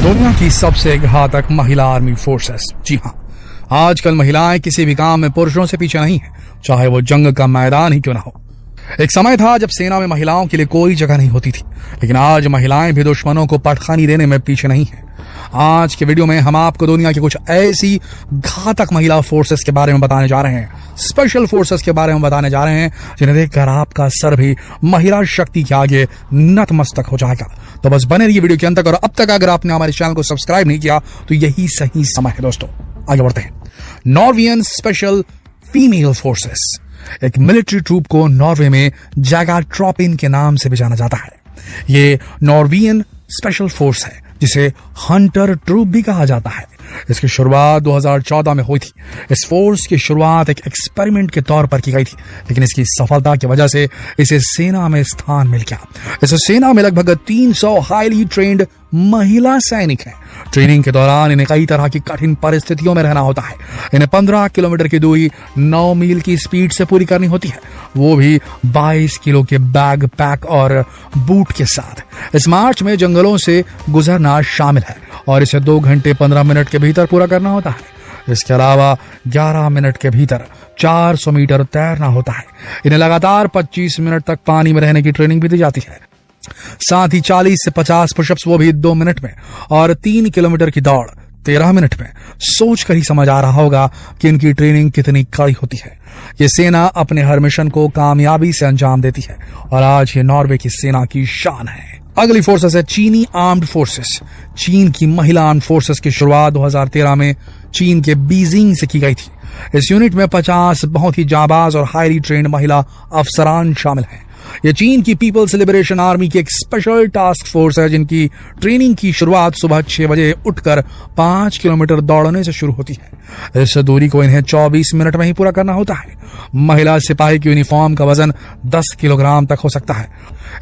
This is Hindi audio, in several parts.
दुनिया की सबसे घातक महिला आर्मी फोर्सेस। जी हाँ, आजकल महिलाएं किसी भी काम में पुरुषों से पीछे नहीं है, चाहे वो जंग का मैदान ही क्यों ना हो। एक समय था जब सेना में महिलाओं के लिए कोई जगह नहीं होती थी, लेकिन आज महिलाएं भी दुश्मनों को पटखानी देने में पीछे नहीं है। आज के वीडियो में हम आपको दुनिया की कुछ ऐसी घातक महिला फोर्सेस के बारे में बताने जा रहे हैं, स्पेशल फोर्सेस के बारे में बताने जा रहे हैं, जिन्हें देखकर आपका सर भी महिला शक्ति के आगे नतमस्तक हो जाएगा। तो बस बने रहिए वीडियो के अंत तक। और अब तक अगर आपने हमारे चैनल को सब्सक्राइब नहीं किया तो यही सही समय है दोस्तों। आगे बढ़ते हैं। Norwegian special female forces. एक मिलिट्री ट्रूप को नॉर्वे में जैगाट्रॉपिन के नाम से भी जाना जाता है। ये नॉर्वेजियन स्पेशल फोर्स है, जिसे हंटर ट्रूप भी कहा जाता है। इसकी शुरुआत 2014 में हुई थी। इस फोर्स की शुरुआत एक एक्सपेरिमेंट के तौर पर की गई थी, लेकिन इसकी सफलता की वजह से इसे सेना में स्थान मिल गया। इस सेना में लगभग 300 हाईली ट्रेंड महिला सैनिक हैं। ट्रेनिंग के दौरान इन्हें कई तरह की कठिन परिस्थितियों में रहना होता है। इन्हें 15 किलोमीटर की दूरी 9 मील की स्पीड से पूरी करनी होती है, वो भी 22 किलो के बैग पैक और बूट के साथ। इस मार्च में जंगलों से गुजरना शामिल है और इसे 2 घंटे 15 मिनट के भीतर पूरा करना होता है। इसके अलावा 11 मिनट के भीतर 400 मीटर तैरना होता है। इन्हें लगातार 25 मिनट तक पानी में रहने की ट्रेनिंग भी दी जाती है। साथ ही 40 से 50 पुशअप्स, वो भी 2 मिनट में, और 3 किलोमीटर की दौड़ 13 मिनट में। सोच कर ही समझ आ रहा होगा कि इनकी ट्रेनिंग कितनी कड़ी होती है। ये सेना अपने हर मिशन को कामयाबी से अंजाम देती है और आज ये नॉर्वे की सेना की शान है। अगली फोर्सेस है चीनी आर्म्ड फोर्सेस। चीन की महिला आर्म्ड फोर्सेस की शुरुआत 2013 में चीन के बीजिंग से की गई थी। इस यूनिट में 50 बहुत ही जाबाज और हाईली ट्रेंड महिला अफसरान शामिल हैं। यह चीन की पीपल्स लिबरेशन आर्मी की एक स्पेशल टास्क फोर्स है, जिनकी ट्रेनिंग की शुरुआत सुबह 6 बजे उठकर 5 किलोमीटर दौड़ने से शुरू होती है। इस दूरी को इन्हें 24 मिनट में ही पूरा करना होता है। महिला सिपाही की यूनिफॉर्म का वजन 10 किलोग्राम तक हो सकता है।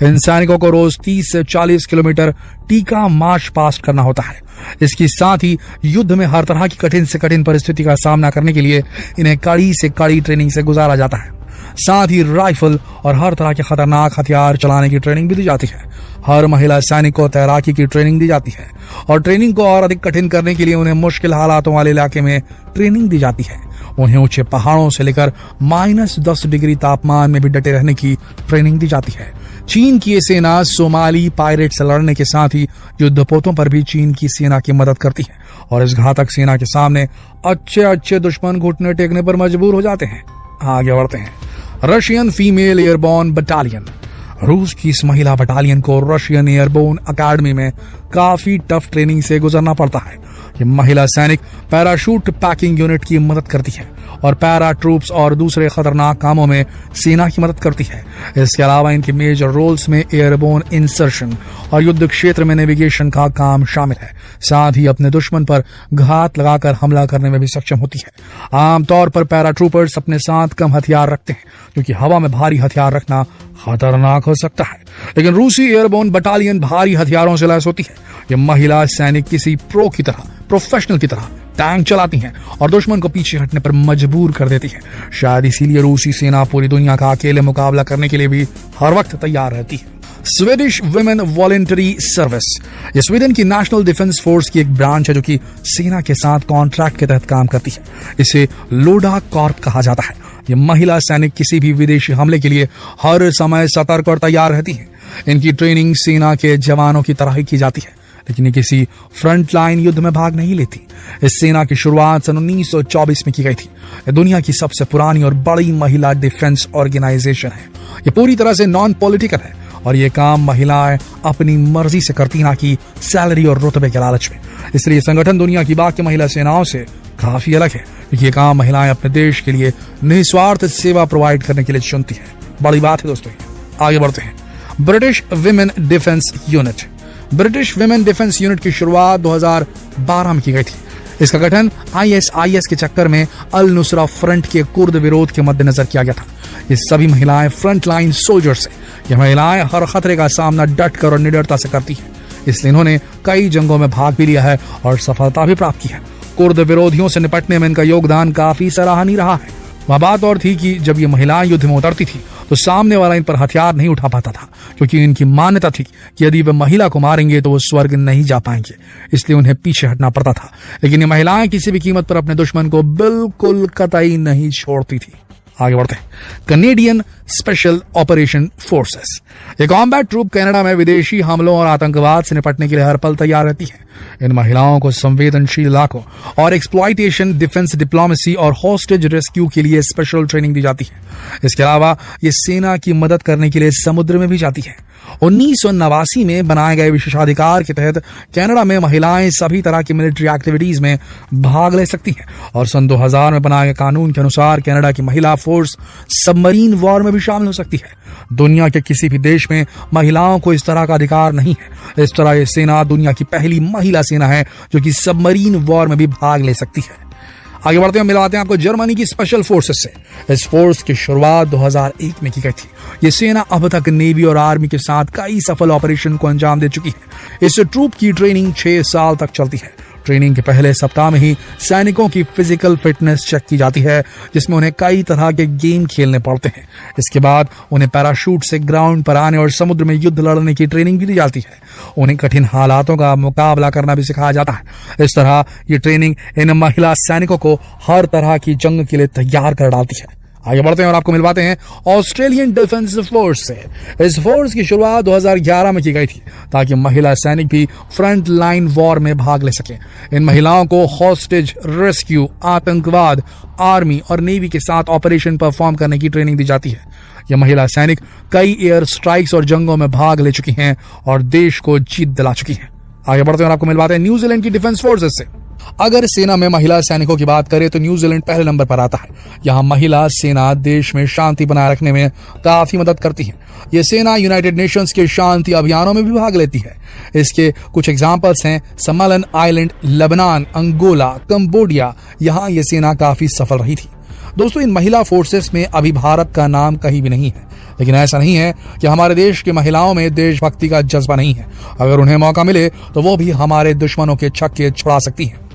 इन सैनिकों को रोज 30 से 40 किलोमीटर टीका मार्च पास करना होता है। इसके साथ ही युद्ध में हर तरह की कठिन से कठिन परिस्थिति का सामना करने के लिए इन्हें कड़ी से कड़ी ट्रेनिंग से गुजारा जाता है। साथ ही राइफल और हर तरह के खतरनाक हथियार चलाने की ट्रेनिंग भी दी जाती है। हर महिला सैनिक को तैराकी की ट्रेनिंग दी जाती है और ट्रेनिंग को और अधिक कठिन करने के लिए उन्हें मुश्किल हालातों वाले इलाके में ट्रेनिंग दी जाती है। उन्हें ऊंचे पहाड़ों से लेकर -10 डिग्री तापमान में भी डटे रहने की ट्रेनिंग दी जाती है। चीन की ये सेना सोमाली पायरेट से लड़ने के साथ ही युद्धपोतों पर भी चीन की सेना की मदद करती है और इस घातक सेना के सामने अच्छे दुश्मन घुटने टेकने पर मजबूर हो जाते हैं। आगे बढ़ते हैं। Russian female airborne battalion. रूस की इस महिला बटालियन को रशियन एयरबोर्न अकेडमी में काफी टफ ट्रेनिंग से गुजरना पड़ता है। ये महिला सैनिक पैराशूट पैकिंग यूनिट की मदद करती है और पैरा ट्रूप्स और दूसरे खतरनाक कामों में सेना की मदद करती है। इसके अलावा इनके मेजर रोल्स में एयरबोर्न इंसर्शन और युद्ध क्षेत्र में नेविगेशन का काम शामिल है। साथ ही अपने दुश्मन पर घात लगाकर हमला करने में भी सक्षम होती है। आमतौर पर पैरा ट्रूपर्स अपने साथ कम हथियार रखते हैं, क्योंकि हवा में भारी हथियार रखना खतरनाक हो सकता है, लेकिन रूसी एयरबोर्न बटालियन भारी हथियारों से लैस होती है। ये महिला सैनिक किसी प्रोफेशनल की तरह टैंक चलाती हैं और दुश्मन को पीछे हटने पर मजबूर कर देती है। शायद इसीलिए रूसी सेना पूरी दुनिया का अकेले मुकाबला करने के लिए भी हर वक्त तैयार रहती है। Swedish women voluntary service. ये स्वीडन की नेशनल डिफेंस फोर्स की एक ब्रांच है, जो कि सेना के साथ कॉन्ट्रैक्ट के तहत काम करती है। इसे लोडा कॉर्प कहा जाता है। ये महिला सैनिक किसी भी विदेशी हमले के लिए हर समय सतर्क और तैयार रहती है। इनकी ट्रेनिंग सेना के जवानों की तरह ही की जाती है, लेकिन ये किसी फ्रंट लाइन युद्ध में भाग नहीं लेती। इस सेना की शुरुआत सन 1924 में की गई थी। यह दुनिया की सबसे पुरानी और बड़ी महिला डिफेंस ऑर्गेनाइजेशन है। ये पूरी तरह से नॉन पॉलिटिकल है और ये काम महिलाएं अपनी मर्जी से करती, ना कि सैलरी और रुतबे के लालच में। इसलिए संगठन दुनिया की बाकी महिला सेनाओं से काफी अलग है, क्योंकि ये काम महिलाएं अपने देश के लिए निस्वार्थ सेवा प्रोवाइड करने के लिए चुनती है। बड़ी बात है दोस्तों। आगे बढ़ते हैं। British women defence unit. British women defence unit की शुरुआत 2012 में की गई थी। इसका गठन ISIS के चक्कर में अल नुसरा फ्रंट के कुर्द विरोध के मद्देनजर किया गया था। ये सभी महिलाएं फ्रंट लाइन सोल्जर्स हैं। ये महिलाएं हर खतरे का सामना डट कर और निडरता से करती हैं, इसलिए इन्होंने कई जंगों में भाग भी लिया है और सफलता भी प्राप्त की है। कुर्द विरोधियों से निपटने में इनका योगदान काफी सराहनीय रहा है। वह बात और थी कि जब ये महिलाएं युद्ध में उतरती थी तो सामने वाला इन पर हथियार नहीं उठा पाता था, क्योंकि इनकी मान्यता थी कि यदि वे महिला को मारेंगे तो वो स्वर्ग नहीं जा पाएंगे, इसलिए उन्हें पीछे हटना पड़ता था। लेकिन ये महिलाएं किसी भी कीमत पर अपने दुश्मन को बिल्कुल कतई नहीं छोड़ती थी। आगे बढ़ते हैं। कनेडियन स्पेशल ऑपरेशन फोर्सेस, ये कॉम्बैट ट्रूप कनाडा में विदेशी हमलों और आतंकवाद से निपटने के लिए हर पल तैयार रहती है। इन महिलाओं को संवेदनशील इलाकों और एक्सप्लॉयटेशन, डिफेंस, डिप्लोमेसी और हॉस्टेज रेस्क्यू के लिए स्पेशल ट्रेनिंग दी जाती है। इसके अलावा ये सेना की मदद करने के लिए समुद्र में भी जाती है। 1989 में बनाए गए विशेषाधिकार के तहत कनाडा में महिलाएं सभी तरह की मिलिट्री एक्टिविटीज में भाग ले सकती हैं, और सन 2000 में बनाए गए कानून के अनुसार कनाडा की महिला फोर्स सबमरीन वॉर में भी शामिल हो सकती है। दुनिया के किसी भी देश में महिलाओं को इस तरह का अधिकार नहीं है। इस तरह यह सेना दुनिया की पहली महिला सेना है जो कि सबमरीन वॉर में भी भाग ले सकती है। आगे बढ़ते हैं, मिलाते हैं आपको जर्मनी की स्पेशल फोर्सेस से। इस फोर्स की शुरुआत 2001 में की गई थी। ये सेना अब तक नेवी और आर्मी के साथ कई सफल ऑपरेशन को अंजाम दे चुकी है। इस ट्रूप की ट्रेनिंग 6 साल तक चलती है। ट्रेनिंग के पहले सप्ताह में ही सैनिकों की फिजिकल फिटनेस चेक की जाती है, जिसमें उन्हें कई तरह के गेम खेलने पड़ते हैं। इसके बाद उन्हें पैराशूट से ग्राउंड पर आने और समुद्र में युद्ध लड़ने की ट्रेनिंग भी दी जाती है। उन्हें कठिन हालातों का मुकाबला करना भी सिखाया जाता है। इस तरह ये ट्रेनिंग इन महिला सैनिकों को हर तरह की जंग के लिए तैयार कर डालती है। आगे बढ़ते हैं और आपको मिलवाते हैं ऑस्ट्रेलियन डिफेंस फोर्स से। इस फोर्स की शुरुआत 2011 में की गई थी, ताकि महिला सैनिक भी फ्रंट लाइन वॉर में भाग ले सकें। इन महिलाओं को हॉस्टेज रेस्क्यू, आतंकवाद, आर्मी और नेवी के साथ ऑपरेशन परफॉर्म करने की ट्रेनिंग दी जाती है। ये महिला सैनिक कई एयर स्ट्राइक्स और जंगों में भाग ले चुकी हैं और देश को जीत दिला चुकी हैं। आगे बढ़ते हैं और आपको मिलवाते हैं न्यूजीलैंड की डिफेंस फोर्सेस से। अगर सेना में महिला सैनिकों की बात करें तो न्यूजीलैंड पहले नंबर पर आता है। यहाँ महिला सेना देश में शांति बनाए रखने में काफी मदद करती है। ये सेना यूनाइटेड नेशंस के शांति अभियानों में भी भाग लेती है। इसके कुछ एग्जाम्पल्स हैं समलन आइलैंड, लेबनान, अंगोला, कंबोडिया। यहाँ ये सेना काफी सफल रही थी। दोस्तों, इन महिला फोर्सेस में अभी भारत का नाम कहीं भी नहीं है, लेकिन ऐसा नहीं है कि हमारे देश की महिलाओं में देशभक्ति का जज्बा नहीं है। अगर उन्हें मौका मिले तो वो भी हमारे दुश्मनों के छक्के छुड़ा सकती हैं।